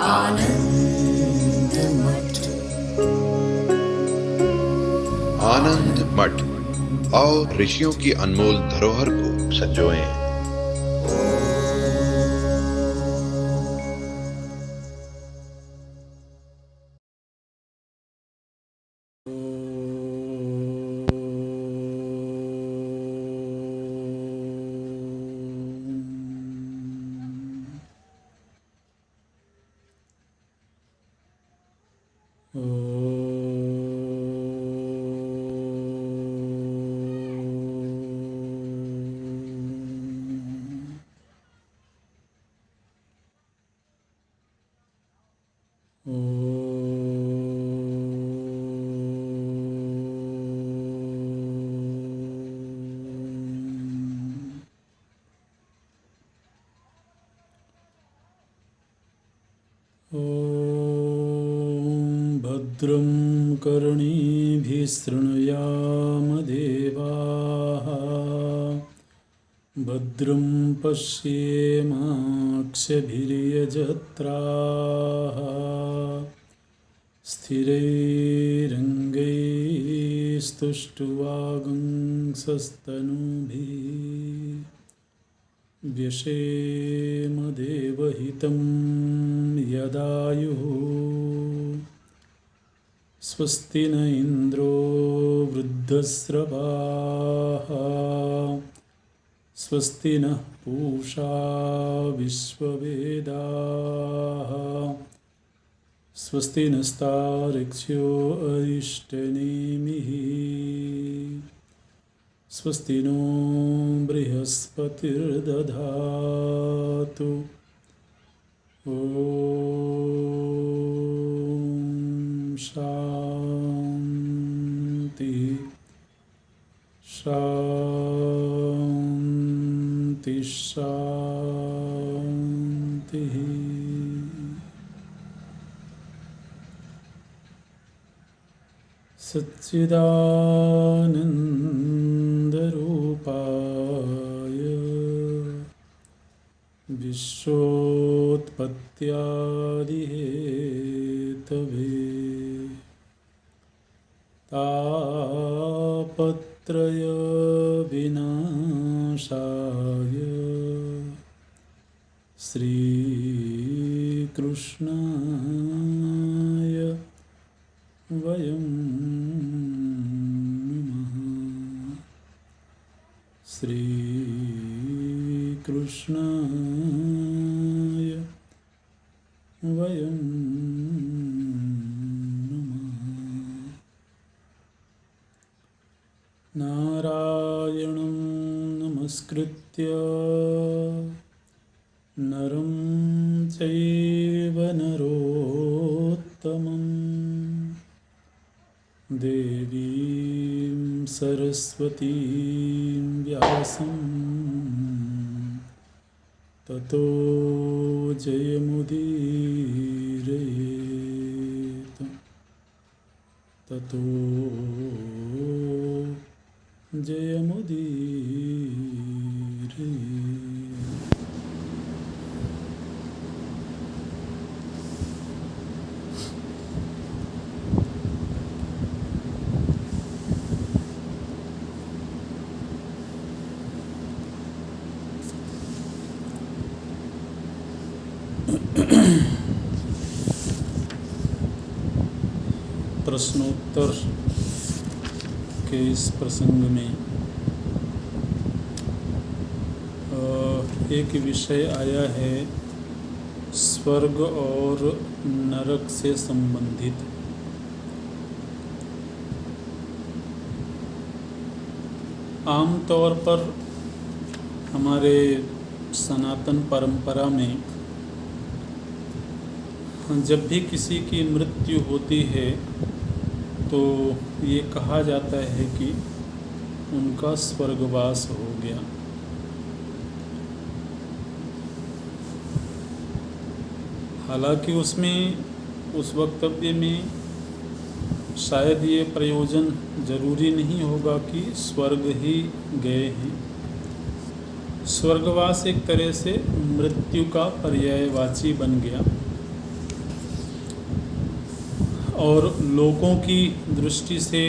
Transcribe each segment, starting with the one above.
आनंद मठ। आनंद मठ और ऋषियों की अनमोल धरोहर को संजोएं। भद्रं कर्णेभिः शृणुयाम देवाः, भद्रं पश्येमाक्षभिर्यजत्राः, स्थिरैरङ्गैस्तुष्ट्वागुंसस्तनूभिः व्यशेम देवहितं यदायुः। स्वस्ति न इन्द्रो वृद्धस्रवाः, स्वस्ति नः पूषा विश्ववेदाः, स्वस्ति नस्तार्क्ष्यो अरिष्टनेमिः, स्वस्ति नो बृहस्पतिर्दधातु। ॐ शान्ति शान्ति शान्तिः। सच्चिदानन्दरूपाय विश्वोत्पत्त्यादिहेतवे तापत्रयविनाशाय श्रीकृष्णाय वयं नमः। श्रीकृष्णाय वयं नमः। नारायणं नमस्कृत्य नरं चैव नरोत्तमं, देवीं सरस्वतीं व्यासं ततो जयमुदीरयेत्। ततो जयमुदीरयेत्। प्रश्नोत्तर के इस प्रसंग में एक विषय आया है स्वर्ग और नरक से संबंधित। आमतौर पर हमारे सनातन परंपरा में जब भी किसी की मृत्यु होती है तो ये कहा जाता है कि उनका स्वर्गवास हो गया। हालांकि उसमें उस वक्तव्य में शायद ये प्रयोजन जरूरी नहीं होगा कि स्वर्ग ही गए हैं। स्वर्गवास एक तरह से मृत्यु का पर्यायवाची बन गया। और लोगों की दृष्टि से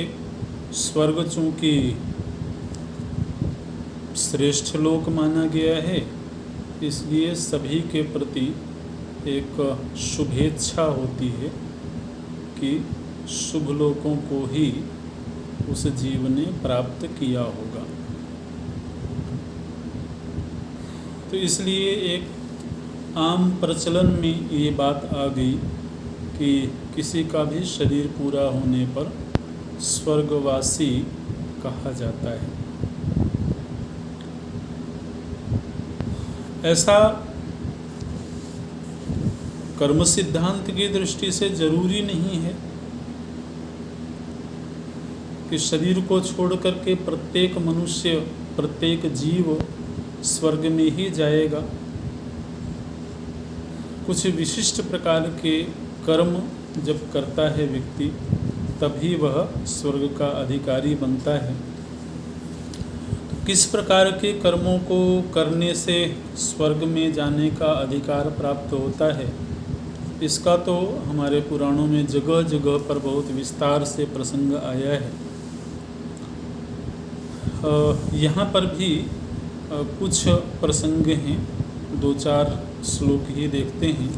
स्वर्ग चूँकि श्रेष्ठ लोक माना गया है, इसलिए सभी के प्रति एक शुभेच्छा होती है कि शुभ लोकों को ही उस जीव ने प्राप्त किया होगा। तो इसलिए एक आम प्रचलन में ये बात आ गई कि किसी का भी शरीर पूरा होने पर स्वर्गवासी कहा जाता है। ऐसा कर्म सिद्धांत की दृष्टि से जरूरी नहीं है कि शरीर को छोड़ करके प्रत्येक मनुष्य, प्रत्येक जीव स्वर्ग में ही जाएगा। कुछ विशिष्ट प्रकार के कर्म जब करता है व्यक्ति, तभी वह स्वर्ग का अधिकारी बनता है। किस प्रकार के कर्मों को करने से स्वर्ग में जाने का अधिकार प्राप्त होता है, इसका तो हमारे पुराणों में जगह जगह पर बहुत विस्तार से प्रसंग आया है। यहाँ पर भी कुछ प्रसंग हैं, 2-4 श्लोक ही देखते हैं।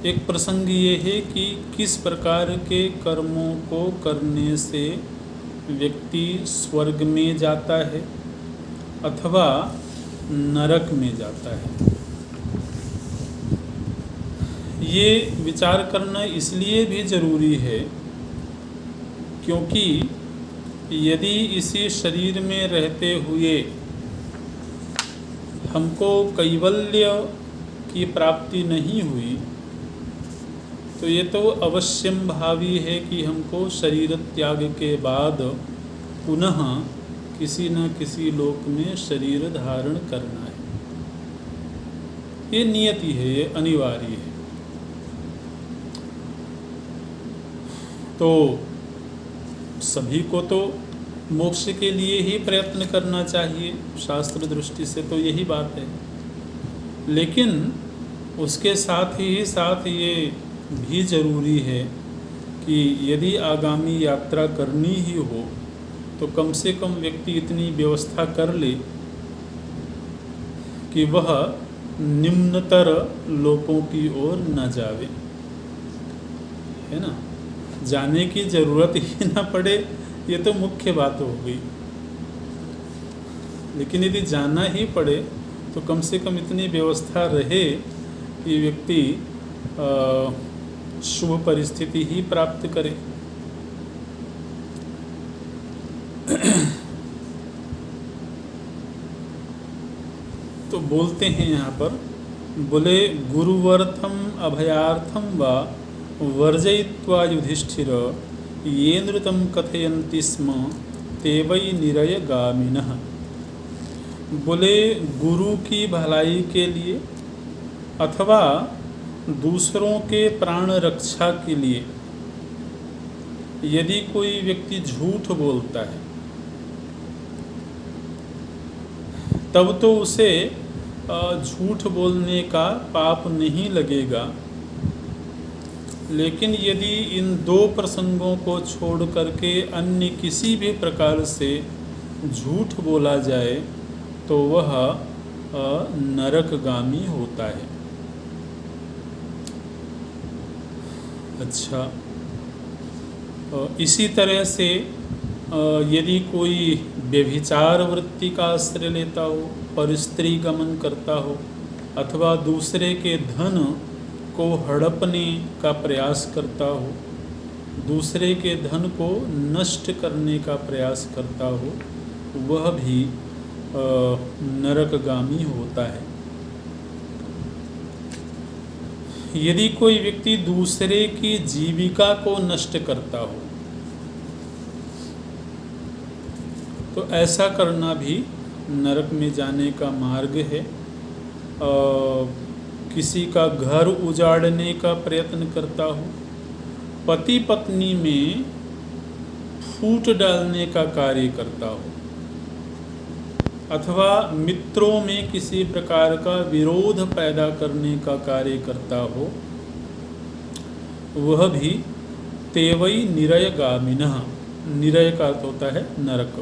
एक प्रसंग ये है कि किस प्रकार के कर्मों को करने से व्यक्ति स्वर्ग में जाता है अथवा नरक में जाता है। ये विचार करना इसलिए भी ज़रूरी है क्योंकि यदि इसी शरीर में रहते हुए हमको कैवल्य की प्राप्ति नहीं हुई, तो ये तो अवश्यम भावी है कि हमको शरीर त्याग के बाद पुनः किसी न किसी लोक में शरीर धारण करना है। ये नियति है, ये अनिवार्य है। तो सभी को तो मोक्ष के लिए ही प्रयत्न करना चाहिए, शास्त्र दृष्टि से तो यही बात है। लेकिन उसके साथ ये भी जरूरी है कि यदि आगामी यात्रा करनी ही हो तो कम से कम व्यक्ति इतनी व्यवस्था कर ले कि वह निम्नतर लोकों की ओर न जावे, है ना। जाने की जरूरत ही न पड़े, ये तो मुख्य बात हो गई। लेकिन यदि जाना ही पड़े तो कम से कम इतनी व्यवस्था रहे कि व्यक्ति शुभ परिस्थिति ही प्राप्त करे। तो बोलते हैं यहाँ पर, बोले गुरुवर्थम अभयार्थम वा वर्जयित्वा युधिष्ठिर ये नृतम कथयन्ति स्म ते वै निरयगामिनः। बोले गुरु की भलाई के लिए अथवा दूसरों के प्राण रक्षा के लिए यदि कोई व्यक्ति झूठ बोलता है तब तो उसे झूठ बोलने का पाप नहीं लगेगा। लेकिन यदि इन 2 प्रसंगों को छोड़ करके अन्य किसी भी प्रकार से झूठ बोला जाए तो वह नरकगामी होता है। अच्छा, इसी तरह से यदि कोई व्यभिचार वृत्ति का आश्रय लेता हो, परस्त्री गमन करता हो अथवा दूसरे के धन को हड़पने का प्रयास करता हो, दूसरे के धन को नष्ट करने का प्रयास करता हो, वह भी नरकगामी होता है। यदि कोई व्यक्ति दूसरे की जीविका को नष्ट करता हो तो ऐसा करना भी नरक में जाने का मार्ग है। किसी का घर उजाड़ने का प्रयत्न करता हो, पति पत्नी में फूट डालने का कार्य करता हो अथवा मित्रों में किसी प्रकार का विरोध पैदा करने का कार्य करता हो, वह भी ते वै निरयगामिनः। निरय का अर्थ होता है नरक।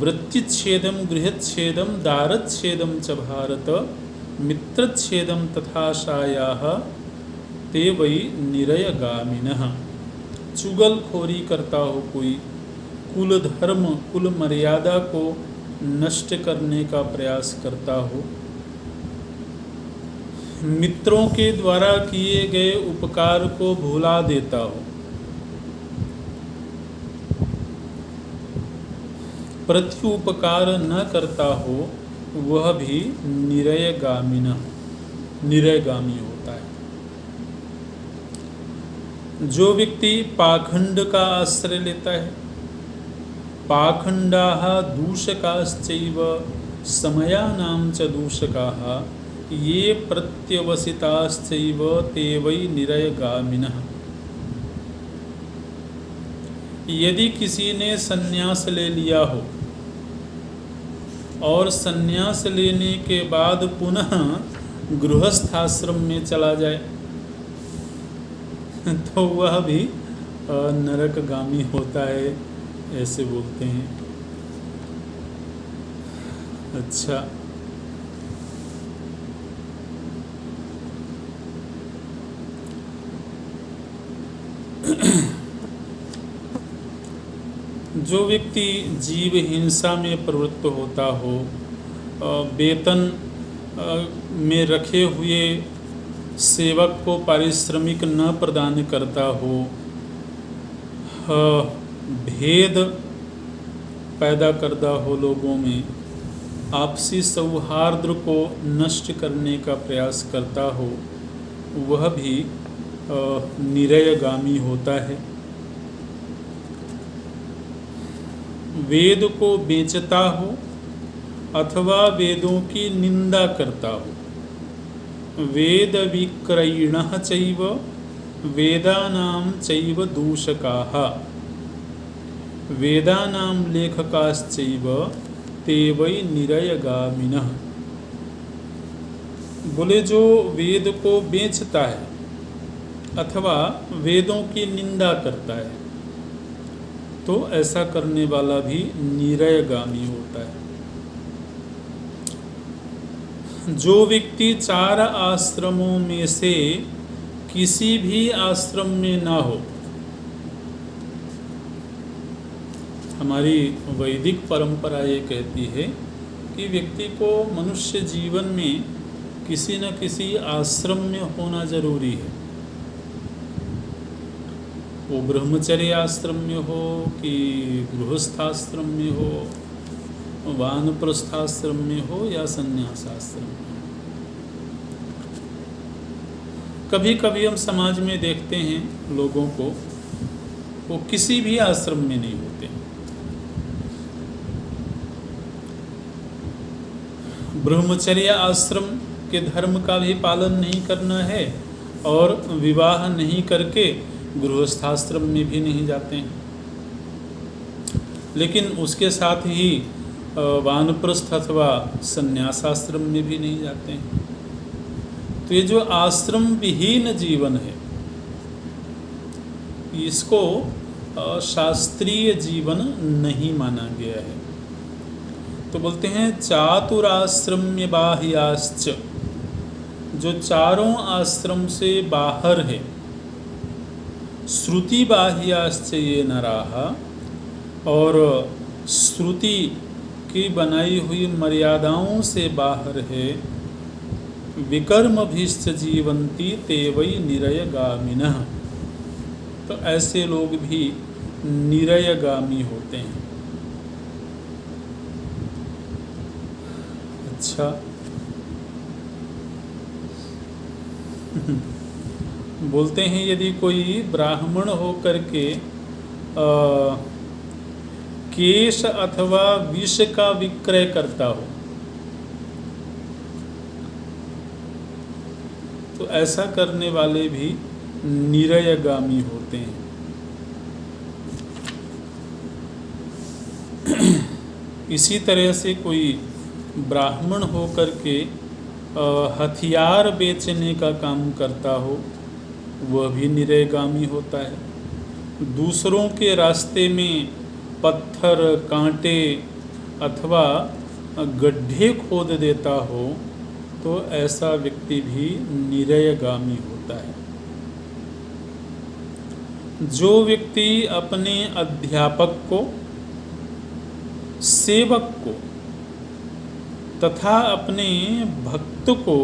वृत्तिच्छेदम गृहच्छेदम दारच्छेदम च भारत मित्रच्छेदम तथाशायाः ते वै निरयगामिनः। चुगलखोरी करता हो कोई, कुल धर्म कुल मर्यादा को नष्ट करने का प्रयास करता हो, मित्रों के द्वारा किए गए उपकार को भुला देता हो, प्रत्युपकार न करता हो, वह भी निरयगामिनः निरयगामी होता है। जो व्यक्ति पाखंड का आश्रय लेता है, पाखंडाः दूषकाश्चैव समयानां च दूषकाः ये प्रत्यवसिताश्चैव ते वै निरयगामिनः। यदि किसी ने संन्यास ले लिया हो और संन्यास लेने के बाद पुनः गृहस्थाश्रम में चला जाए तो वह भी नरकगामी होता है, ऐसे बोलते हैं। अच्छा, जो व्यक्ति जीव हिंसा में प्रवृत्त होता हो, वेतन में रखे हुए सेवक को पारिश्रमिक न प्रदान करता हो, भेद पैदा करता हो लोगों में, आपसी सौहार्द को नष्ट करने का प्रयास करता हो, वह भी निरयगामी होता है। वेद को बेचता हो अथवा वेदों की निंदा करता हो, वेद विक्रयिणः चैव वेदानां चैव दूषकाः वेदानां लेखकाश्चैव ते वै निरयगामिनः। बोले जो वेद को बेचता है अथवा वेदों की निंदा करता है तो ऐसा करने वाला भी निरयगामी होता है। जो व्यक्ति 4 आश्रमों में से किसी भी आश्रम में ना हो, हमारी वैदिक परंपरा ये कहती है कि व्यक्ति को मनुष्य जीवन में किसी न किसी आश्रम में होना जरूरी है। वो ब्रह्मचर्य आश्रम में हो कि गृहस्थाश्रम में हो, वानप्रस्थाश्रम में हो या संन्यासाश्रम में हो। कभी कभी हम समाज में देखते हैं लोगों को, वो किसी भी आश्रम में नहीं होते। ब्रह्मचर्य आश्रम के धर्म का भी पालन नहीं करना है और विवाह नहीं करके गृहस्थाश्रम में भी नहीं जाते हैं, लेकिन उसके साथ ही वानप्रस्थ अथवा संन्यासाश्रम में भी नहीं जाते हैं। तो ये जो आश्रम विहीन जीवन है, इसको शास्त्रीय जीवन नहीं माना गया है। तो बोलते हैं चातुराश्रम्य बाह्याश्च, जो चारों आश्रम से बाहर है, श्रुति बाह्याश्च ये नराः, और श्रुति की बनाई हुई मर्यादाओं से बाहर है, विकर्मभिश्च जीवन्ति ते वै निरयगामिनः। तो ऐसे लोग भी निरयगामी होते हैं। अच्छा, बोलते हैं यदि कोई ब्राह्मण होकर के केश अथवा विष का विक्रय करता हो तो ऐसा करने वाले भी निरयगामी होते हैं। इसी तरह से कोई ब्राह्मण होकर के हथियार बेचने का काम करता हो वह भी निरयगामी होता है। दूसरों के रास्ते में पत्थर, कांटे अथवा गड्ढे खोद देता हो तो ऐसा व्यक्ति भी निरयगामी होता है। जो व्यक्ति अपने अध्यापक को, सेवक को तथा अपने भक्त को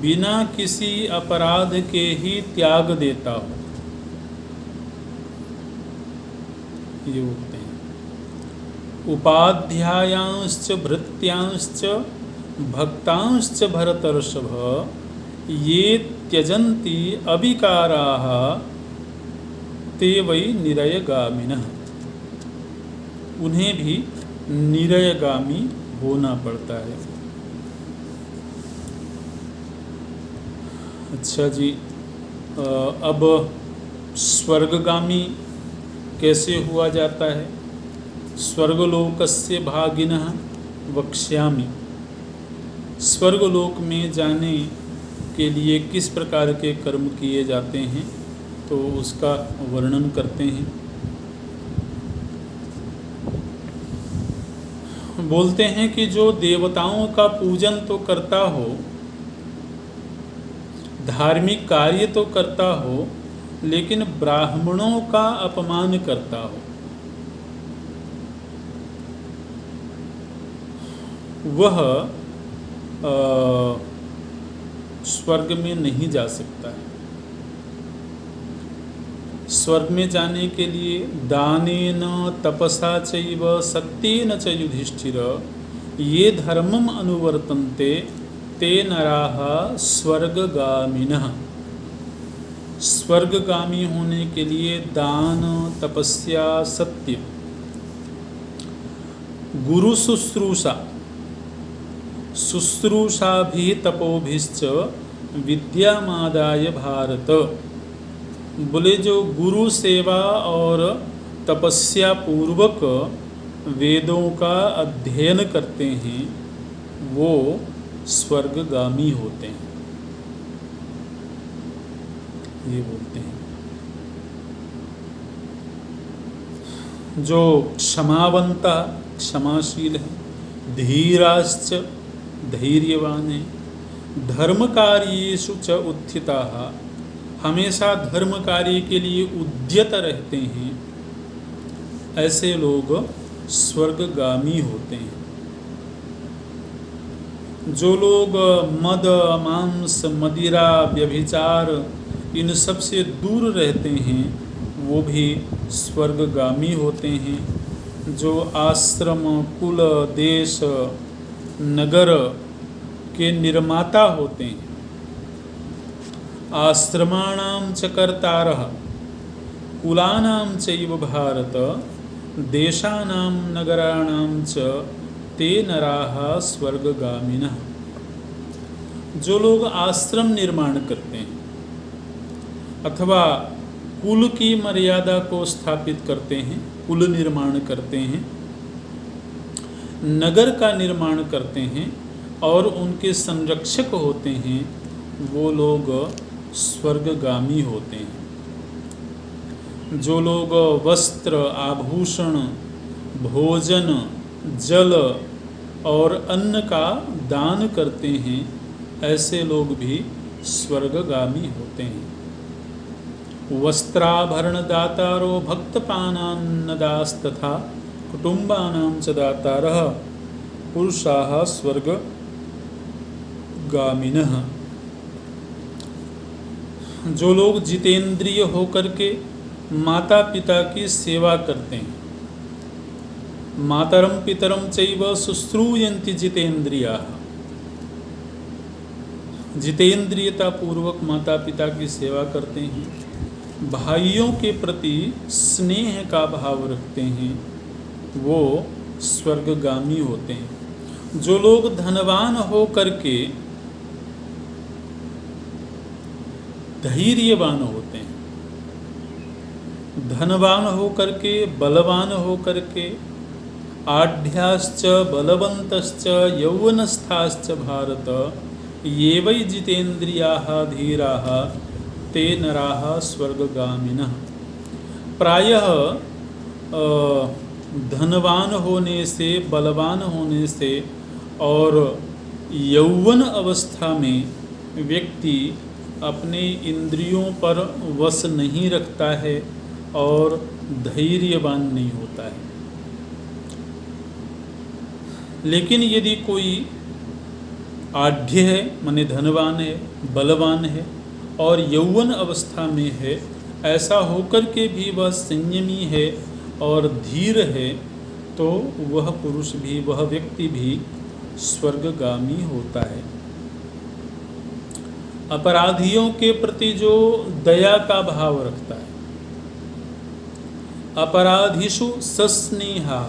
बिना किसी अपराध के ही त्याग देता हो, ये बोलते हैं। उपाध्यायांश्च भृत्यांश्च भक्तांश्च भरतर्षभ ये त्यजन्ति अविकाराः ते वै निरयगामिनः। उन्हें भी निरयगामी होना पड़ता है। अच्छा जी, अब स्वर्गगामी कैसे हुआ जाता है? स्वर्गलोकस्य भागिनः वक्ष्यामि। स्वर्गलोक में जाने के लिए किस प्रकार के कर्म किए जाते हैं तो उसका वर्णन करते हैं। बोलते हैं कि जो देवताओं का पूजन तो करता हो, धार्मिक कार्य तो करता हो, लेकिन ब्राह्मणों का अपमान करता हो, वह स्वर्ग में नहीं जा सकता है। स्वर्ग में जाने के लिए दानेन तपसा चैव सत्येन च युधिष्ठिर ये धर्मम अनुवर्तन्ते ते नराः स्वर्गगामिनः। स्वर्गगामी होने के लिए दान, तपस्या, सत्य, गुरु शुश्रूषा, शुश्रूषा भी तपोभिश्च विद्यामादाय भारत। बोले जो गुरु सेवा और तपस्या पूर्वक वेदों का अध्ययन करते हैं वो स्वर्गगामी होते हैं, ये बोलते हैं। जो क्षमावंता, क्षमाशील है, धीराश्च, धैर्यवान है, धर्मकार्येषु च उत्थिताः, हमेशा धर्म कार्य के लिए उद्यत रहते हैं, ऐसे लोग स्वर्गगामी होते हैं। जो लोग मद, मांस, मदिरा, व्यभिचार इन सब से दूर रहते हैं वो भी स्वर्गगामी होते हैं। जो आश्रम, कुल, देश, नगर के निर्माता होते हैं, आश्रमाणां च कर्तारः कुलानां चैव भारत देशानां नगराणां च ते नराः स्वर्गगामिनः। जो लोग आश्रम निर्माण करते हैं अथवा कुल की मर्यादा को स्थापित करते हैं, कुल निर्माण करते हैं, नगर का निर्माण करते हैं और उनके संरक्षक होते हैं, वो लोग स्वर्गगामी होते हैं। जो लोग वस्त्र, आभूषण, भोजन, जल और अन्न का दान करते हैं, ऐसे लोग भी स्वर्गगामी होते हैं। वस्त्राभरण दातारो भक्तपानान्नदास्तथा कुटुंबानां च दातारः पुरुषाः स्वर्गगामिनः। जो लोग जितेंद्रिय होकर के माता पिता की सेवा करते हैं, मातरम पितरम चैव शुश्रूयन्ति जितेंद्रियाः, जितेंद्रियता पूर्वक माता पिता की सेवा करते हैं, भाइयों के प्रति स्नेह का भाव रखते हैं, वो स्वर्गगामी होते हैं। जो लोग धनवान हो करके धैर्यवान होते हैं, धनवान हो करके, बलवान हो करके, आढ्याश्च बलवन्तश्च यौवनस्थाश्च भारत ये वै जितेन्द्रियाः धीराः ते नराः स्वर्गगामिनः। प्रायः धनवान होने से, बलवान होने से और यौवन अवस्था में व्यक्ति अपने इंद्रियों पर वश नहीं रखता है और धैर्यवान नहीं होता है। लेकिन यदि कोई आढ़्य है, माने धनवान है, बलवान है और यौवन अवस्था में है, ऐसा होकर के भी वह संयमी है और धीर है, तो वह पुरुष भी, वह व्यक्ति भी स्वर्गगामी होता है। अपराधियों के प्रति जो दया का भाव रखता है, अपराधीषु सस्नेहा,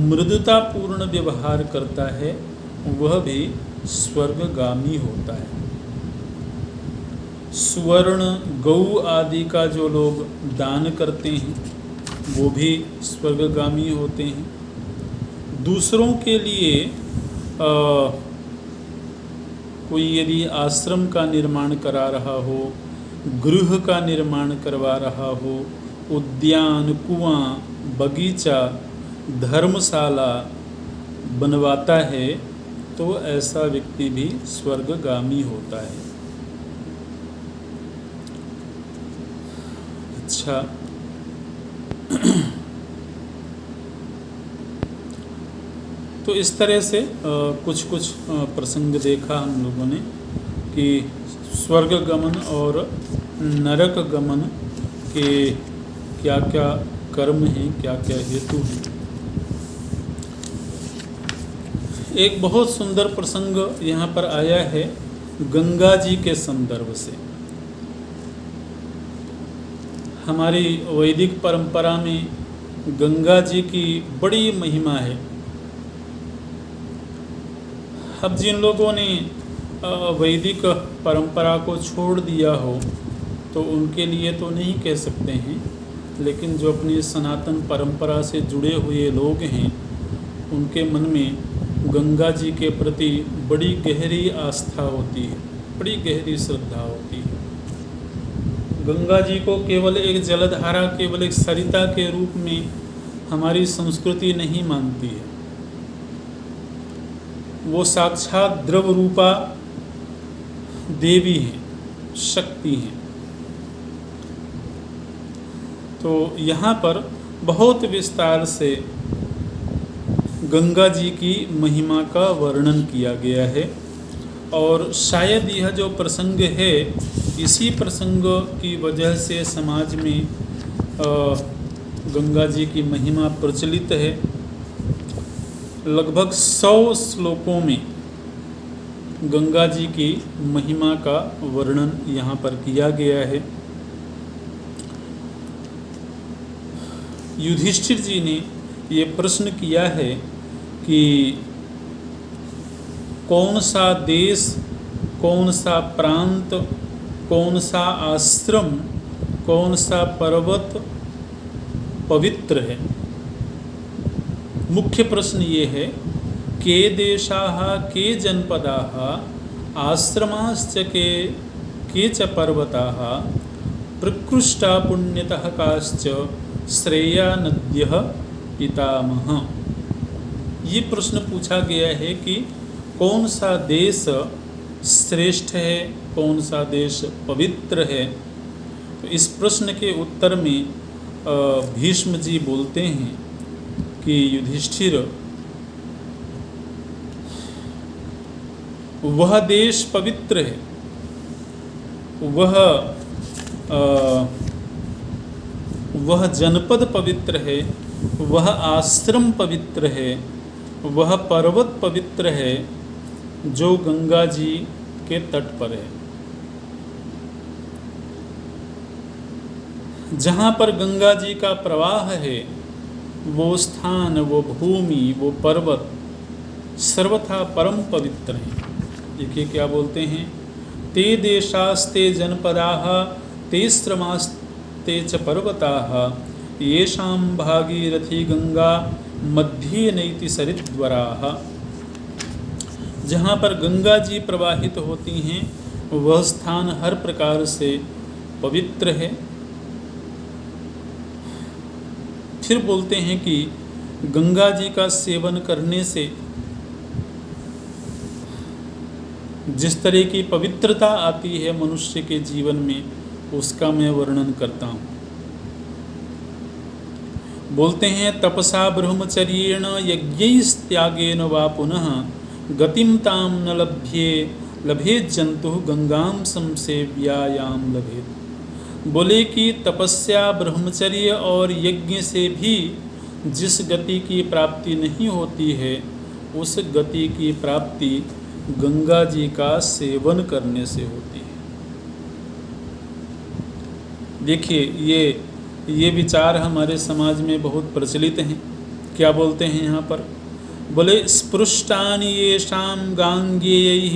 मृदुतापूर्ण व्यवहार करता है, वह भी स्वर्गगामी होता है। स्वर्ण, गौ आदि का जो लोग दान करते हैं वो भी स्वर्गगामी होते हैं। दूसरों के लिए कोई यदि आश्रम का निर्माण करा रहा हो, गृह का निर्माण करवा रहा हो, उद्यान, कुआं, बगीचा, धर्मशाला बनवाता है, तो ऐसा व्यक्ति भी स्वर्गगामी होता है। अच्छा, तो इस तरह से कुछ प्रसंग देखा हम लोगों ने कि स्वर्ग गमन और नरक गमन के क्या क्या कर्म हैं, क्या क्या हेतु हैं। एक बहुत सुंदर प्रसंग यहाँ पर आया है गंगा जी के संदर्भ से। हमारी वैदिक परंपरा में गंगा जी की बड़ी महिमा है। अब जिन लोगों ने वैदिक परंपरा को छोड़ दिया हो तो उनके लिए तो नहीं कह सकते हैं, लेकिन जो अपनी सनातन परंपरा से जुड़े हुए लोग हैं उनके मन में गंगा जी के प्रति बड़ी गहरी आस्था होती है, बड़ी गहरी श्रद्धा होती है। गंगा जी को केवल एक जलधारा, केवल एक सरिता के रूप में हमारी संस्कृति नहीं मानती है। वो साक्षात द्रव रूपा देवी हैं, शक्ति हैं। तो यहाँ पर बहुत विस्तार से गंगा जी की महिमा का वर्णन किया गया है और शायद यह जो प्रसंग है, इसी प्रसंग की वजह से समाज में गंगा जी की महिमा प्रचलित है। लगभग 100 श्लोकों में गंगा जी की महिमा का वर्णन यहाँ पर किया गया है। युधिष्ठिर जी ने ये प्रश्न किया है कि कौन सा देश, कौन सा प्रांत, कौन सा आश्रम, कौन सा पर्वत पवित्र है। मुख्य प्रश्न ये है, के देशाः के जनपदाः आश्रमाश्च के च पर्वताः प्रकृष्टा पुण्यतः काश्च श्रेया नद्यः पितामह। ये प्रश्न पूछा गया है कि कौन सा देश श्रेष्ठ है, कौन सा देश पवित्र है। तो इस प्रश्न के उत्तर में भीष्म जी बोलते हैं कि युधिष्ठिर, वह देश पवित्र है, वह जनपद पवित्र है, वह आश्रम पवित्र है, वह पर्वत पवित्र है जो गंगा जी के तट पर है। जहाँ पर गंगा जी का प्रवाह है, वो स्थान, वो भूमि, वो पर्वत सर्वथा परम पवित्र है। देखिए क्या बोलते हैं, ते देशास्ते जनपदाः ते श्रमास्ते च पर्वताः येषां भागीरथी गंगा मध्ये नैति सरिद्वराः। जहाँ पर गंगा जी प्रवाहित होती हैं वह स्थान हर प्रकार से पवित्र है। फिर बोलते हैं कि गंगा जी का सेवन करने से जिस तरह की पवित्रता आती है मनुष्य के जीवन में, उसका मैं वर्णन करता हूँ। बोलते हैं तपसा ब्रह्मचर्येण यज्ञैस्त्यागेन वा पुनः गतिम ताम न लभेत जंतु गंगाम संसेव्यायाम लभेत। बोले कि तपस्या, ब्रह्मचर्य और यज्ञ से भी जिस गति की प्राप्ति नहीं होती है, उस गति की प्राप्ति गंगा जी का सेवन करने से होती है। देखिए, ये विचार हमारे समाज में बहुत प्रचलित हैं। क्या बोलते हैं यहाँ पर? बोले स्पृष्टानि येषां गांगेयैः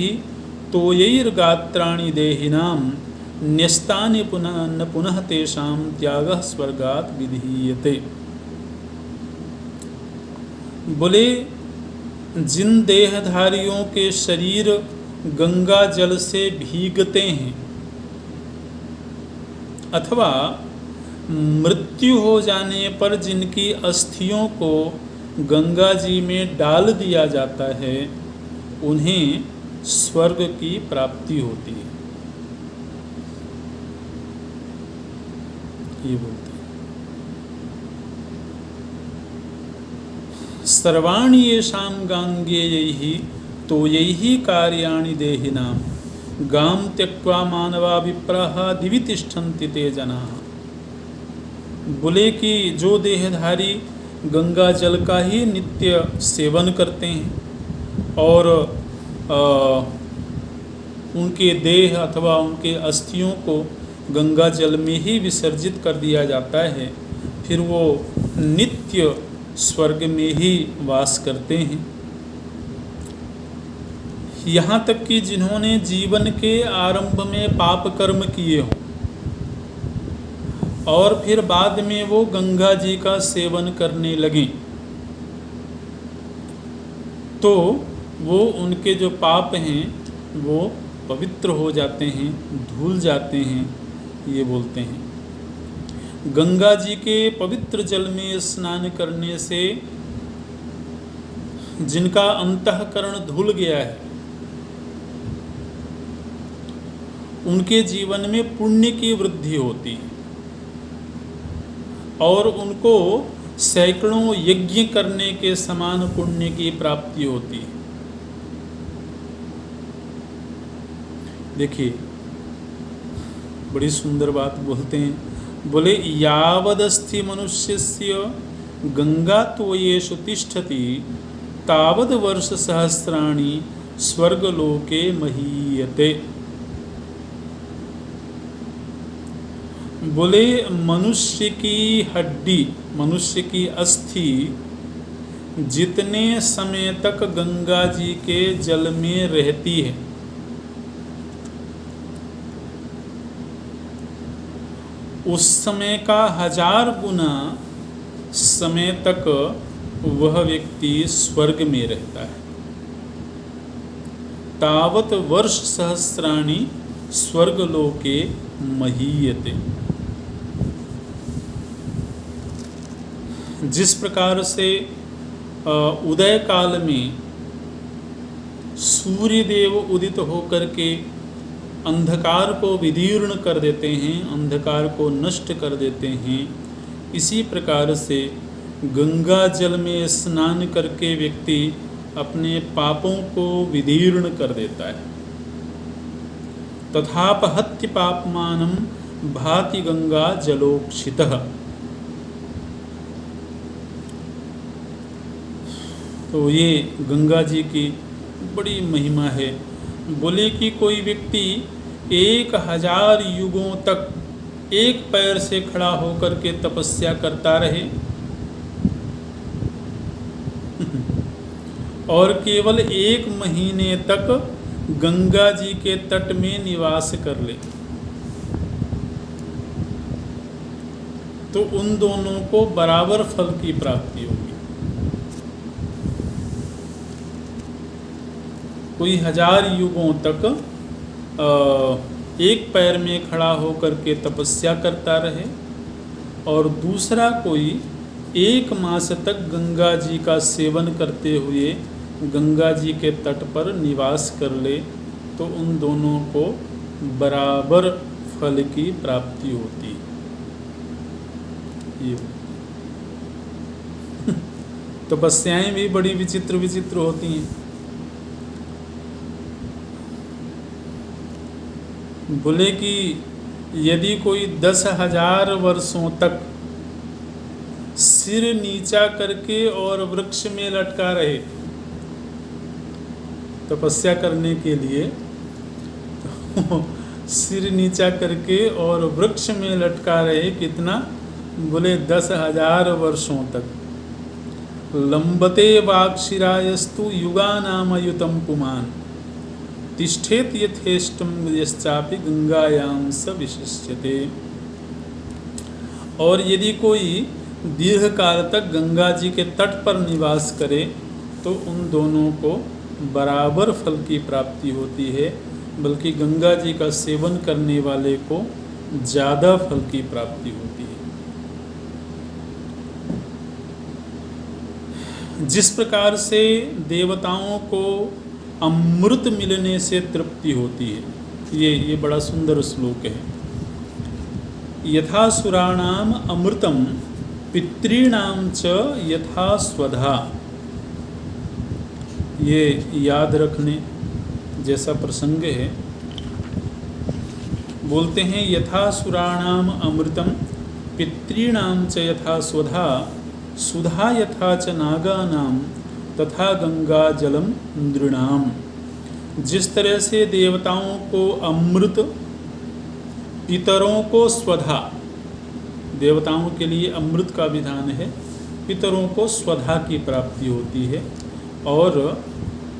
तोयैर्गात्राणि देहिनां न्यस्तानि पुनः तेषां त्यागः स्वर्गात् विधीयते। बोले जिन देहधारियों के शरीर गंगा जल से भीगते हैं अथवा मृत्यु हो जाने पर जिनकी अस्थियों को गंगा जी में डाल दिया जाता है, उन्हें स्वर्ग की प्राप्ति होती है, ये बोलते हैं। सर्वाणि येषां गांगेयैः तोयैः कार्याणि देहिनां गां त्यक्त्वा मानवा विप्राः दिवि तिष्ठन्ति ते जनाः। बोले कि जो देहधारी गंगा जल का ही नित्य सेवन करते हैं और उनके देह अथवा उनके अस्थियों को गंगा जल में ही विसर्जित कर दिया जाता है, फिर वो नित्य स्वर्ग में ही वास करते हैं। यहाँ तक कि जिन्होंने जीवन के आरंभ में पाप कर्म किए हों और फिर बाद में वो गंगा जी का सेवन करने लगे, तो वो उनके जो पाप हैं वो पवित्र हो जाते हैं, धुल जाते हैं, ये बोलते हैं। गंगा जी के पवित्र जल में स्नान करने से जिनका अंतःकरण धुल गया है, उनके जीवन में पुण्य की वृद्धि होती है और उनको सैकड़ों यज्ञ करने के समान पुण्य की प्राप्ति होती है। देखिए, बड़ी सुंदर बात बोलते हैं। बोले यावदस्ति मनुष्यस्य गंगा त्वयेषु तिष्ठति तावद वर्ष सहस्राणि स्वर्गलोके महीयते। बोले मनुष्य की हड्डी, मनुष्य की अस्थि जितने समय तक गंगा जी के जल में रहती है, उस समय का 1000 गुना समय तक वह व्यक्ति स्वर्ग में रहता है। तावत वर्ष सहस्राणि स्वर्गलोके महीयते। जिस प्रकार से उदय काल में सूर्य देव उदित होकर के अंधकार को विदीर्ण कर देते हैं, अंधकार को नष्ट कर देते हैं, इसी प्रकार से गंगा जल में स्नान करके व्यक्ति अपने पापों को विदीर्ण कर देता है। तथापहत्य पापमानं भाति गंगा जलोक्षितः। तो ये गंगा जी की बड़ी महिमा है। बोले कि कोई व्यक्ति 1000 युगों तक एक पैर से खड़ा होकर के तपस्या करता रहे और केवल 1 महीने तक गंगा जी के तट में निवास कर ले, तो उन दोनों को बराबर फल की प्राप्ति होगी। कोई 1000 युगों तक एक पैर में खड़ा होकर के तपस्या करता रहे और दूसरा कोई 1 मास तक गंगा जी का सेवन करते हुए गंगा जी के तट पर निवास कर ले, तो उन दोनों को बराबर फल की प्राप्ति होती है। ये तपस्याएं भी बड़ी विचित्र विचित्र होती हैं। बोले कि यदि कोई 10,000 वर्षों तक सिर नीचा करके और वृक्ष में लटका रहे तपस्या करने के लिए, तो सिर नीचा करके और वृक्ष में लटका रहे कितना? बोले 10,000 वर्षों तक। लंबते वाक्शिरायस्तु युगानामयुतं पुमान् तिष्ठेत यथेष्टं यश्चापि गंगायां स विशिष्यते। और यदि कोई दीर्घ काल तक गंगा जी के तट पर निवास करे तो उन दोनों को बराबर फल की प्राप्ति होती है, बल्कि गंगा जी का सेवन करने वाले को ज़्यादा फल की प्राप्ति होती है। जिस प्रकार से देवताओं को अमृत मिलने से तृप्ति होती है, ये बड़ा सुंदर श्लोक है। यथा सुराणाम अमृतम पितॄणाम च यथा स्वधा, ये याद रखने जैसा प्रसंग है। बोलते हैं यथा सुराणाम अमृतम पितॄणाम च यथा स्वधा सुधा यथा च नागानाम तथा गंगा जलम नृणाम। जिस तरह से देवताओं को अमृत, पितरों को स्वधा, देवताओं के लिए अमृत का विधान है, पितरों को स्वधा की प्राप्ति होती है, और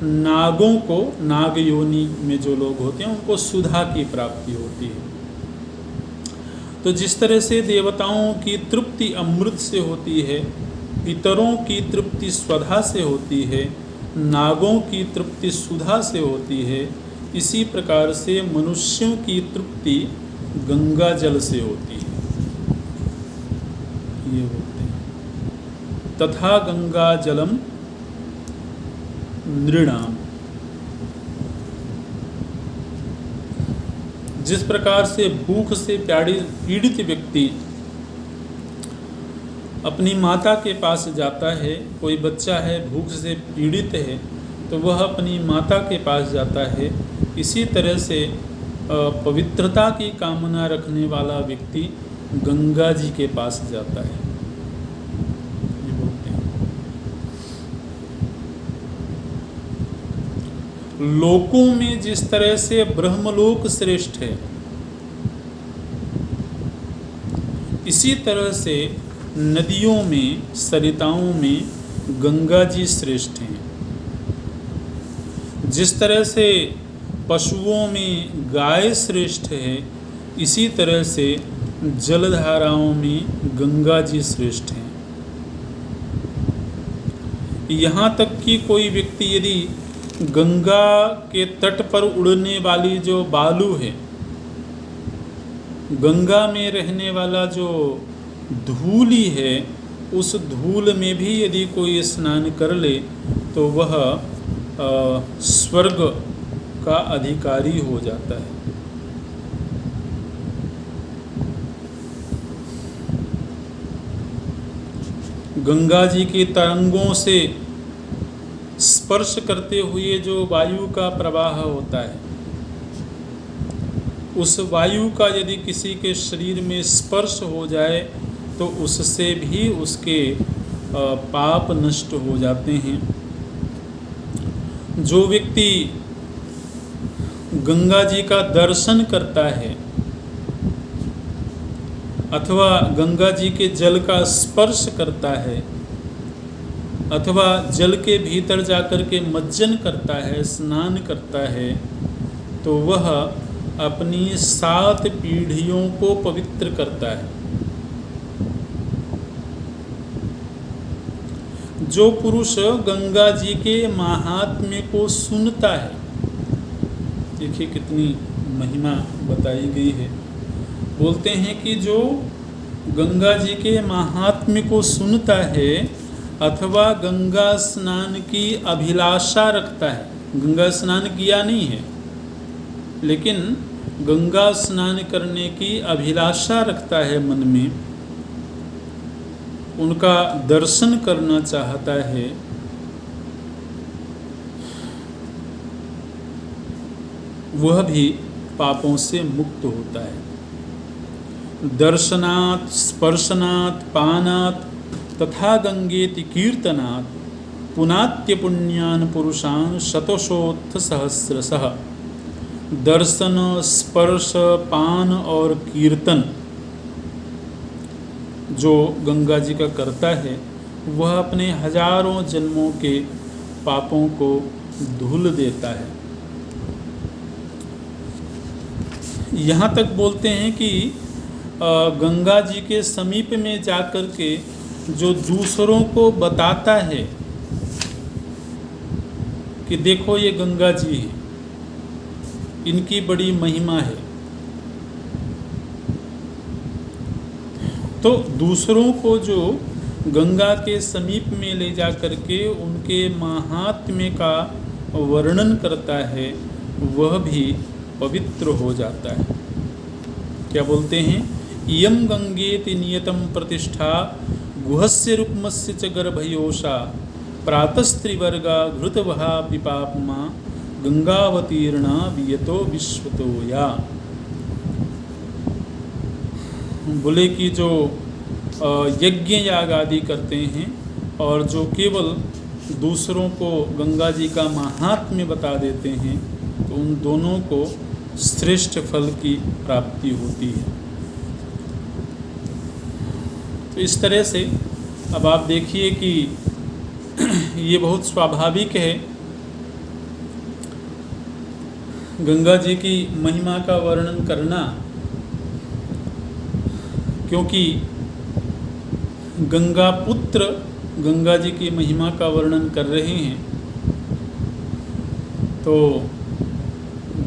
नागों को, नाग योनि में जो लोग होते हैं उनको सुधा की प्राप्ति होती है। तो जिस तरह से देवताओं की तृप्ति अमृत से होती है, पितरों की तृप्ति स्वधा से होती है, नागों की तृप्ति सुधा से होती है, इसी प्रकार से मनुष्यों की तृप्ति गंगा जल से होती है। ये बोलते हैं तथा गंगा जलम नृणाम। जिस प्रकार से भूख से पीड़ित व्यक्ति अपनी माता के पास जाता है, कोई बच्चा है भूख से पीड़ित है तो वह अपनी माता के पास जाता है, इसी तरह से पवित्रता की कामना रखने वाला व्यक्ति गंगा जी के पास जाता है। ये बोलते हैं। लोकों में जिस तरह से ब्रह्मलोक श्रेष्ठ है, इसी तरह से नदियों में, सरिताओं में गंगा जी श्रेष्ठ हैं। जिस तरह से पशुओं में गाय श्रेष्ठ है, इसी तरह से जलधाराओं में गंगा जी श्रेष्ठ हैं। यहाँ तक कि कोई व्यक्ति यदि गंगा के तट पर उड़ने वाली जो बालू है, गंगा में रहने वाला जो धूली है, उस धूल में भी यदि कोई स्नान कर ले तो वह स्वर्ग का अधिकारी हो जाता है। गंगा जी की तरंगों से स्पर्श करते हुए जो वायु का प्रवाह होता है, उस वायु का यदि किसी के शरीर में स्पर्श हो जाए तो उससे भी उसके पाप नष्ट हो जाते हैं। जो व्यक्ति गंगा जी का दर्शन करता है अथवा गंगा जी के जल का स्पर्श करता है अथवा जल के भीतर जाकर के मज्जन करता है, स्नान करता है, तो वह अपनी 7 पीढ़ियों को पवित्र करता है। जो पुरुष गंगा जी के महात्म्य को सुनता है, देखिए कितनी महिमा बताई गई है। बोलते हैं कि जो गंगा जी के महात्म्य को सुनता है अथवा गंगा स्नान की अभिलाषा रखता है, गंगा स्नान किया नहीं है लेकिन गंगा स्नान करने की अभिलाषा रखता है मन में, उनका दर्शन करना चाहता है, वह भी पापों से मुक्त होता है। दर्शनात् स्पर्शनात् पानात् तथा गंगेति कीर्तनात् पुनात्य पुण्यान पुरुषान शतशोत्थ सहस्रशः। दर्शन, स्पर्श, पान और कीर्तन जो गंगा जी का करता है वह अपने हजारों जन्मों के पापों को धुल देता है। यहाँ तक बोलते हैं कि गंगा जी के समीप में जाकर के जो दूसरों को बताता है कि देखो ये गंगा जी है, इनकी बड़ी महिमा है, तो दूसरों को जो गंगा के समीप में ले जा कर के उनके महात्म्य का वर्णन करता है वह भी पवित्र हो जाता है। क्या बोलते हैं? इयं गंगेति नियतम प्रतिष्ठा गुहस्य रुक्मस्य च गर्भयोषा प्रातस्त्रिवर्गा घृतवहा पिपापमा गंगावतीर्णा वियतो विश्वतो या। बोले कि जो यज्ञ याग आदि करते हैं और जो केवल दूसरों को गंगा जी का महात्म्य बता देते हैं तो उन दोनों को श्रेष्ठ फल की प्राप्ति होती है। तो इस तरह से अब आप देखिए कि ये बहुत स्वाभाविक है, गंगा जी की महिमा का वर्णन करना, क्योंकि गंगा पुत्र गंगा जी की महिमा का वर्णन कर रहे हैं तो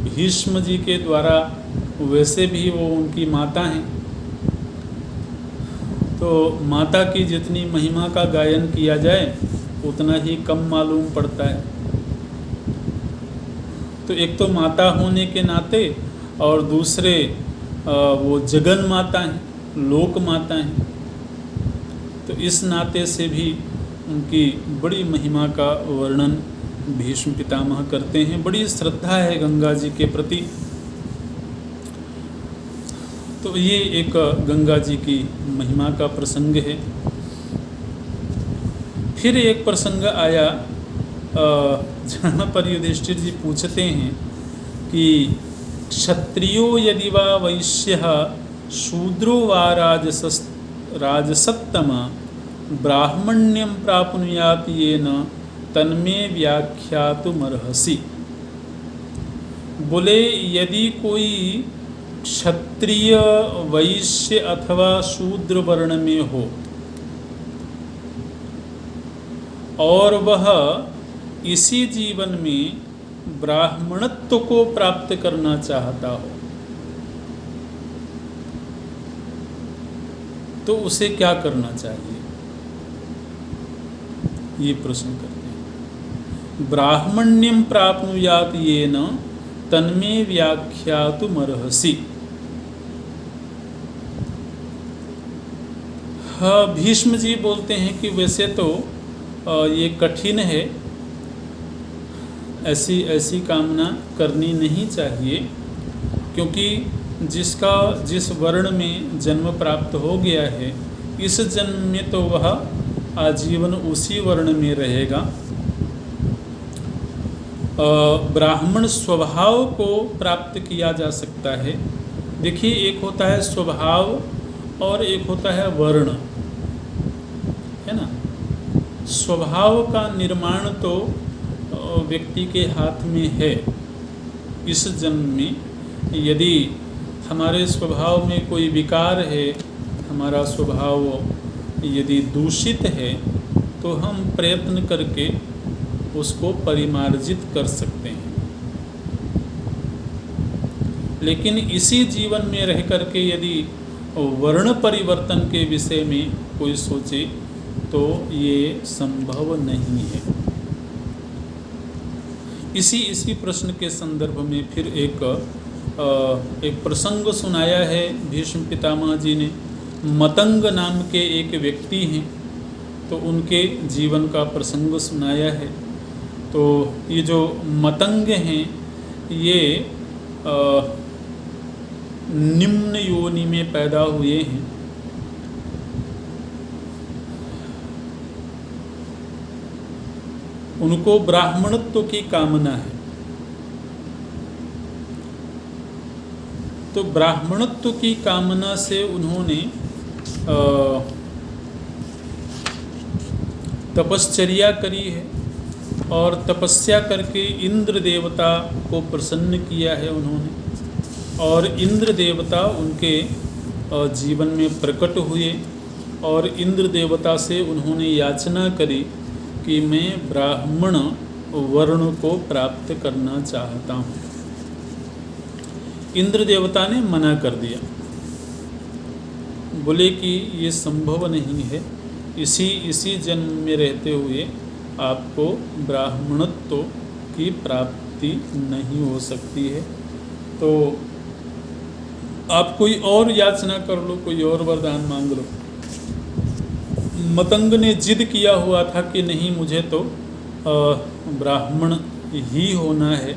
भीष्म जी के द्वारा, वैसे भी वो उनकी माता हैं, तो माता की जितनी महिमा का गायन किया जाए उतना ही कम मालूम पड़ता है। तो एक तो माता होने के नाते और दूसरे वो जगन माता हैं, लोक माता हैं, तो इस नाते से भी उनकी बड़ी महिमा का वर्णन भीष्म पितामह करते हैं। बड़ी श्रद्धा है गंगा जी के प्रति। तो ये एक गंगा जी की महिमा का प्रसंग है। फिर एक प्रसंग आया जहाँ पर युधिष्ठिर जी पूछते हैं कि क्षत्रियो यदि वा वैश्यः शूद्रो वा राजसत्तम ब्राह्मण्यं प्राप्नुयात् येन तन्मे व्याख्यातुमर्हसि। बोले यदि कोई क्षत्रिय, वैश्य अथवा शूद्र वर्ण में हो और वह इसी जीवन में ब्राह्मणत्व को प्राप्त करना चाहता हो तो उसे क्या करना चाहिए, ये प्रश्न करते हैं। ब्राह्मण्यं प्राप्नुयात् येन तन्मे व्याख्यातुमर्हसि। भीष्म जी बोलते हैं कि वैसे तो ये कठिन है, ऐसी कामना करनी नहीं चाहिए, क्योंकि जिस वर्ण में जन्म प्राप्त हो गया है इस जन्म में तो वह आजीवन उसी वर्ण में रहेगा। ब्राह्मण स्वभाव को प्राप्त किया जा सकता है। देखिए, एक होता है स्वभाव और एक होता है वर्ण, है ना। स्वभाव का निर्माण तो व्यक्ति के हाथ में है। इस जन्म में यदि हमारे स्वभाव में कोई विकार है, हमारा स्वभाव यदि दूषित है तो हम प्रयत्न करके उसको परिमार्जित कर सकते हैं। लेकिन इसी जीवन में रह करके यदि वर्ण परिवर्तन के विषय में कोई सोचे तो ये संभव नहीं है। इसी प्रश्न के संदर्भ में फिर एक प्रसंग सुनाया है भीष्म पितामह जी ने। मतंग नाम के एक व्यक्ति हैं, तो उनके जीवन का प्रसंग सुनाया है। तो ये जो मतंग हैं ये निम्न योनि में पैदा हुए हैं। उनको ब्राह्मणत्व की कामना है, तो ब्राह्मणत्व की कामना से उन्होंने तपश्चर्या करी है और तपस्या करके इंद्र देवता को प्रसन्न किया है उन्होंने। और इंद्र देवता उनके जीवन में प्रकट हुए और इंद्र देवता से उन्होंने याचना करी कि मैं ब्राह्मण वर्ण को प्राप्त करना चाहता हूँ। इंद्र देवता ने मना कर दिया, बोले कि ये संभव नहीं है, इसी जन्म में रहते हुए आपको ब्राह्मणत्व की प्राप्ति नहीं हो सकती है, तो आप कोई और याचना कर लो, कोई और वरदान मांग लो। मतंग ने जिद किया हुआ था कि नहीं, मुझे तो ब्राह्मण ही होना है।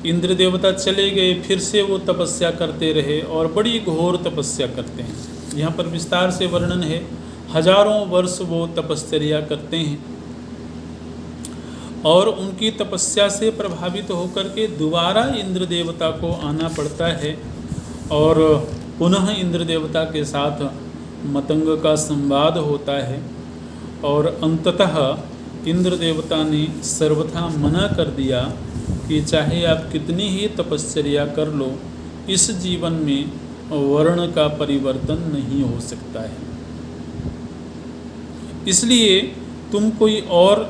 इंद्र देवता चले गए, फिर से वो तपस्या करते रहे और बड़ी घोर तपस्या करते हैं। यहाँ पर विस्तार से वर्णन है, हजारों वर्ष वो तपश्चर्या करते हैं और उनकी तपस्या से प्रभावित होकर के दोबारा इंद्र देवता को आना पड़ता है और पुनः इंद्र देवता के साथ मतंग का संवाद होता है और अंततः इंद्र देवता ने सर्वथा मना कर दिया कि चाहे आप कितनी ही तपश्चर्या कर लो, इस जीवन में वर्ण का परिवर्तन नहीं हो सकता है, इसलिए तुम कोई और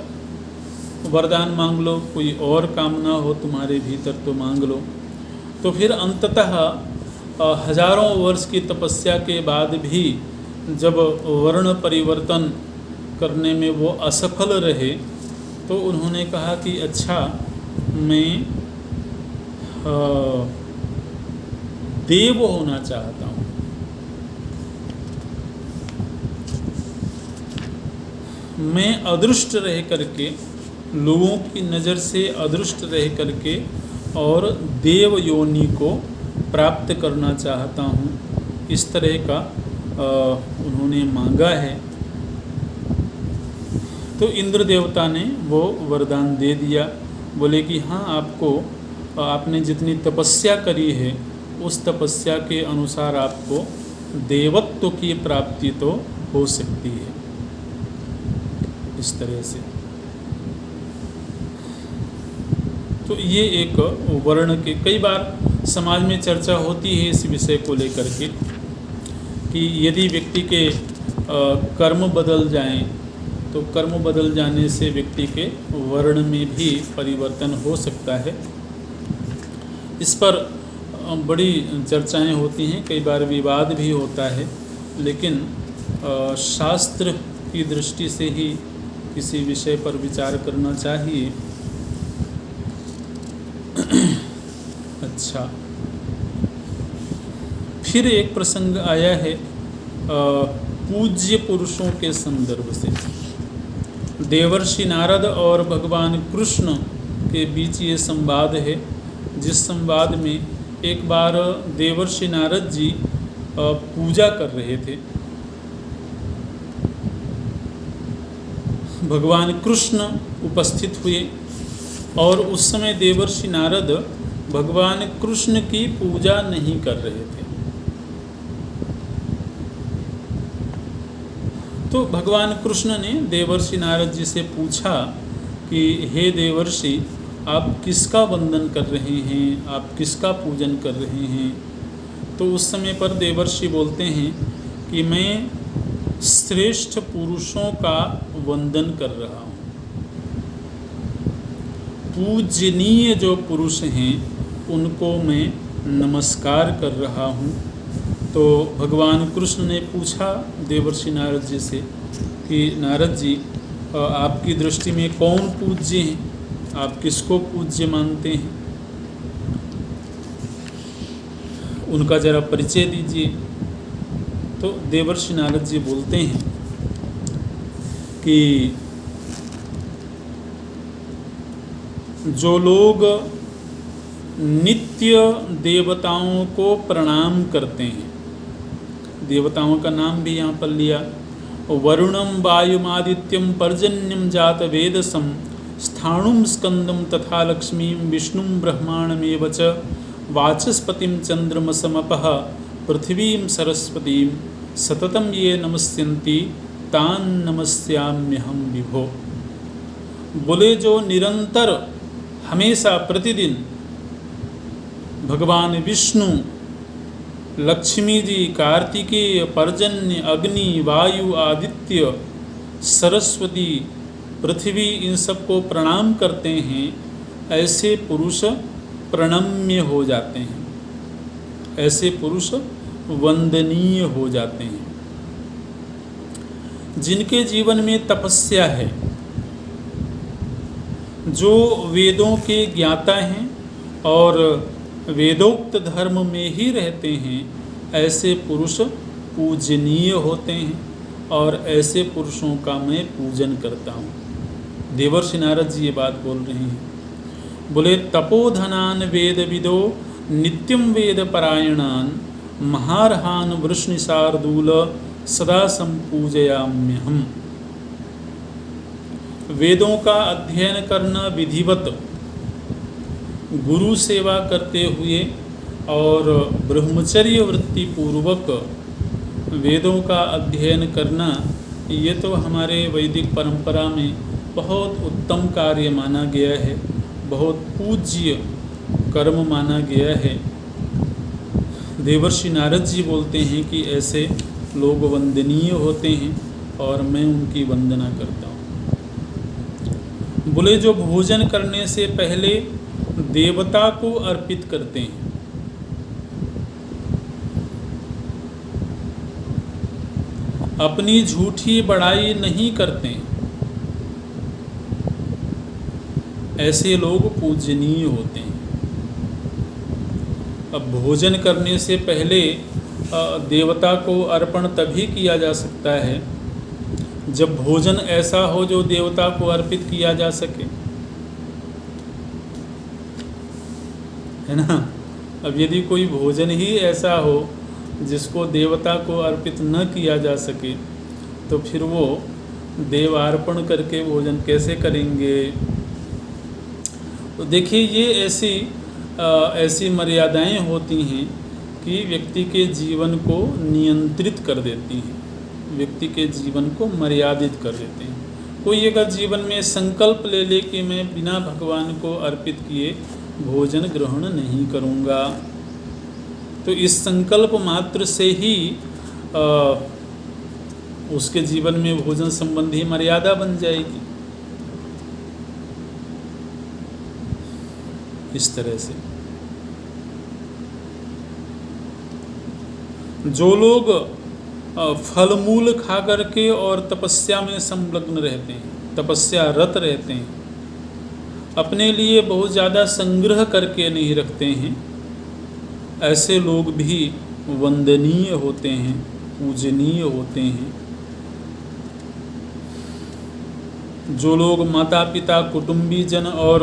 वरदान मांग लो, कोई और कामना हो तुम्हारे भीतर तो मांग लो। तो फिर अंततः हजारों वर्ष की तपस्या के बाद भी जब वर्ण परिवर्तन करने में वो असफल रहे तो उन्होंने कहा कि अच्छा, मैं देव होना चाहता हूँ। मैं अदृष्ट रह करके, लोगों की नज़र से अदृष्ट रह करके और देव योनि को प्राप्त करना चाहता हूँ, इस तरह का उन्होंने मांगा है। तो इंद्र देवता ने वो वरदान दे दिया, बोले कि हाँ, आपने जितनी तपस्या करी है उस तपस्या के अनुसार आपको देवत्व की प्राप्ति तो हो सकती है। इस तरह से तो ये एक वर्ण के, कई बार समाज में चर्चा होती है इस विषय को लेकर के कि यदि व्यक्ति के कर्म बदल जाएं तो कर्म बदल जाने से व्यक्ति के वर्ण में भी परिवर्तन हो सकता है। इस पर बड़ी चर्चाएं होती हैं, कई बार विवाद भी होता है, लेकिन शास्त्र की दृष्टि से ही किसी विषय पर विचार करना चाहिए। अच्छा, फिर एक प्रसंग आया है पूज्य पुरुषों के संदर्भ से। देवर्षि नारद और भगवान कृष्ण के बीच ये संवाद है, जिस संवाद में एक बार देवर्षि नारद जी पूजा कर रहे थे। भगवान कृष्ण उपस्थित हुए और उस समय देवर्षि नारद भगवान कृष्ण की पूजा नहीं कर रहे थे। तो भगवान कृष्ण ने देवर्षि नारद जी से पूछा कि हे देवर्षि, आप किसका वंदन कर रहे हैं, आप किसका पूजन कर रहे हैं? तो उस समय पर देवर्षि बोलते हैं कि मैं श्रेष्ठ पुरुषों का वंदन कर रहा हूँ। पूजनीय जो पुरुष हैं उनको मैं नमस्कार कर रहा हूँ। तो भगवान कृष्ण ने पूछा देवर्षि नारद जी से कि नारद जी, आपकी दृष्टि में कौन पूज्य हैं, आप किसको पूज्य मानते हैं, उनका जरा परिचय दीजिए। तो देवर्षि नारद जी बोलते हैं कि जो लोग नित्य देवताओं को प्रणाम करते हैं, देवताओं का नाम भी यहाँ पर लिया, वरुणम वायुमादित्यम पर्जन्यम जात वेदसम स्थाणुम स्कंदम तथा लक्ष्मीं विष्णुं ब्रह्माणमेव च वाचस्पतिं चंद्रमसमपः पृथ्वीं सरस्वतीं सततं ये नमस्यन्ति तान् नमस्याम्यहं विभो। बोले जो निरंतर हमेशा प्रतिदिन भगवान विष्णु, लक्ष्मी जी, कार्तिकेय, पर्जन्य, अग्नि, वायु, आदित्य, सरस्वती, पृथ्वी, इन सबको प्रणाम करते हैं, ऐसे पुरुष प्रणम्य हो जाते हैं, ऐसे पुरुष वंदनीय हो जाते हैं। जिनके जीवन में तपस्या है, जो वेदों के ज्ञाता हैं और वेदोक्त धर्म में ही रहते हैं, ऐसे पुरुष पूजनीय होते हैं और ऐसे पुरुषों का मैं पूजन करता हूँ। देवर्षि नारद जी ये बात बोल रहे हैं। बोले तपोधनान वेद विदो नित्यम वेद परायणान महारहान वृष्णिशार्दूल सदा संपूजयाम्यहम्। वेदों का अध्ययन करना विधिवत, गुरु सेवा करते हुए और ब्रह्मचर्य वृत्ति पूर्वक वेदों का अध्ययन करना, ये तो हमारे वैदिक परंपरा में बहुत उत्तम कार्य माना गया है, बहुत पूज्य कर्म माना गया है। देवर्षि नारद जी बोलते हैं कि ऐसे लोग वंदनीय होते हैं और मैं उनकी वंदना करता हूँ। बोले जो भोजन करने से पहले देवता को अर्पित करते हैं, अपनी झूठी बड़ाई नहीं करते, ऐसे लोग पूजनीय होते हैं। अब भोजन करने से पहले देवता को अर्पण तभी किया जा सकता है जब भोजन ऐसा हो जो देवता को अर्पित किया जा सके, है ना। अब यदि कोई भोजन ही ऐसा हो जिसको देवता को अर्पित न किया जा सके, तो फिर वो देवार्पण करके भोजन कैसे करेंगे। तो देखिए, ये ऐसी मर्यादाएं होती हैं कि व्यक्ति के जीवन को नियंत्रित कर देती हैं, व्यक्ति के जीवन को मर्यादित कर देते हैं। कोई अगर जीवन में संकल्प ले ले कि मैं बिना भगवान को अर्पित किए भोजन ग्रहण नहीं करूँगा, तो इस संकल्प मात्र से ही उसके जीवन में भोजन संबंधी मर्यादा बन जाएगी। इस तरह से जो लोग फल मूल खा करके और तपस्या में संलग्न रहते हैं, तपस्या रत रहते हैं, अपने लिए बहुत ज़्यादा संग्रह करके नहीं रखते हैं, ऐसे लोग भी वंदनीय होते हैं, पूजनीय होते हैं। जो लोग माता पिता, कुटुंबीजन और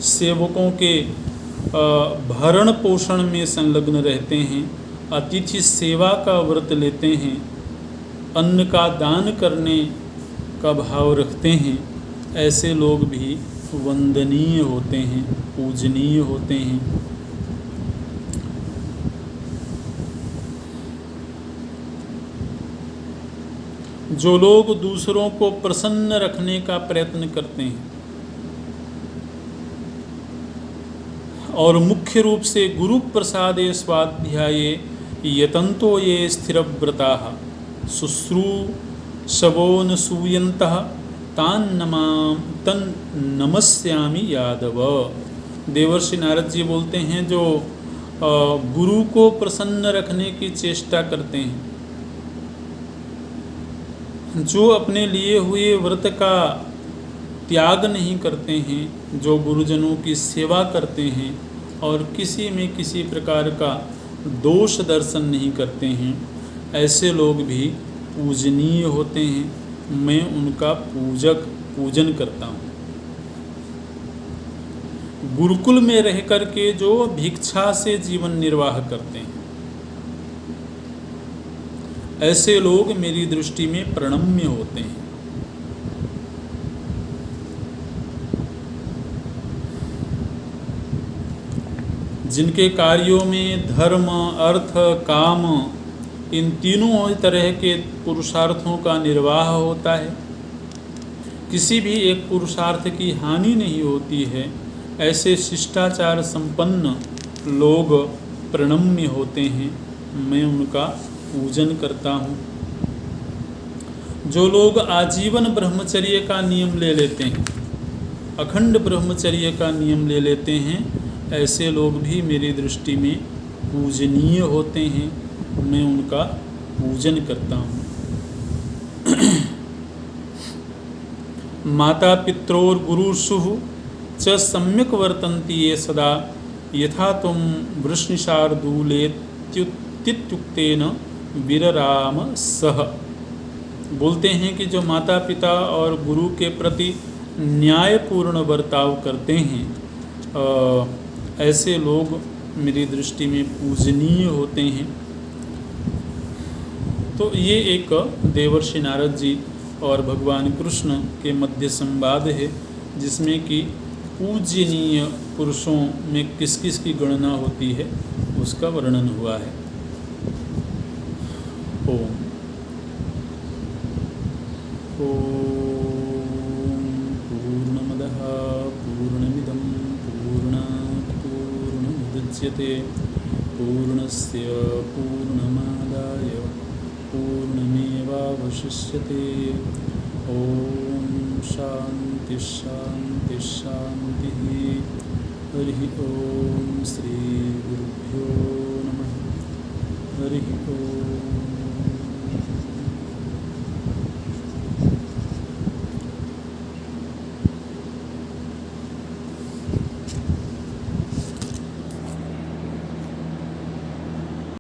सेवकों के भरण पोषण में संलग्न रहते हैं, अतिथि सेवा का व्रत लेते हैं, अन्न का दान करने का भाव रखते हैं, ऐसे लोग भी वंदनीय होते हैं, पूजनीय होते हैं। जो लोग दूसरों को प्रसन्न रखने का प्रयत्न करते हैं और मुख्य रूप से गुरु प्रसादे स्वाध्याये यतन्तो ये स्थिरव्रताः शुश्रूषवोन सूयन्तः तान् नमस्यामि यादव। देवर्षि नारद जी बोलते हैं, जो गुरु को प्रसन्न रखने की चेष्टा करते हैं, जो अपने लिए हुए व्रत का त्याग नहीं करते हैं, जो गुरुजनों की सेवा करते हैं और किसी में किसी प्रकार का दोष दर्शन नहीं करते हैं, ऐसे लोग भी पूजनीय होते हैं। मैं उनका पूजन करता हूँ। गुरुकुल में रह कर के जो भिक्षा से जीवन निर्वाह करते हैं, ऐसे लोग मेरी दृष्टि में प्रणम्य होते हैं। जिनके कार्यों में धर्म, अर्थ, काम, इन तीनों तरह के पुरुषार्थों का निर्वाह होता है, किसी भी एक पुरुषार्थ की हानि नहीं होती है, ऐसे शिष्टाचार संपन्न लोग प्रणम्य होते हैं। मैं उनका पूजन करता हूँ। जो लोग आजीवन ब्रह्मचर्य का नियम ले लेते हैं, अखंड ब्रह्मचर्य का नियम ले लेते हैं, ऐसे लोग भी मेरी दृष्टि में पूजनीय होते हैं। मैं उनका पूजन करता हूँ। माता पित्रोर गुरुषुः च सम्यक वर्तन्ति ये सदा यथा तुम वृष्णिशार्दूलेत्युक्तेन विरराम सह। बोलते हैं कि जो माता पिता और गुरु के प्रति न्यायपूर्ण बर्ताव करते हैं, ऐसे लोग मेरी दृष्टि में पूजनीय होते हैं। तो ये एक देवर्षि नारद जी और भगवान कृष्ण के मध्य संवाद है, जिसमें कि पूजनीय पुरुषों में किस किस की गणना होती है उसका वर्णन हुआ है। ओम पूर्णमदः पूर्णमिदं पूर्णात् पूर्णमुदच्यते पूर्णस्य पूर्णमादाय पूर्णमेवावशिष्यते। ओम शांति शांति शांति। हरि ओम श्री गुरुभ्यो नमः। हरि ओम।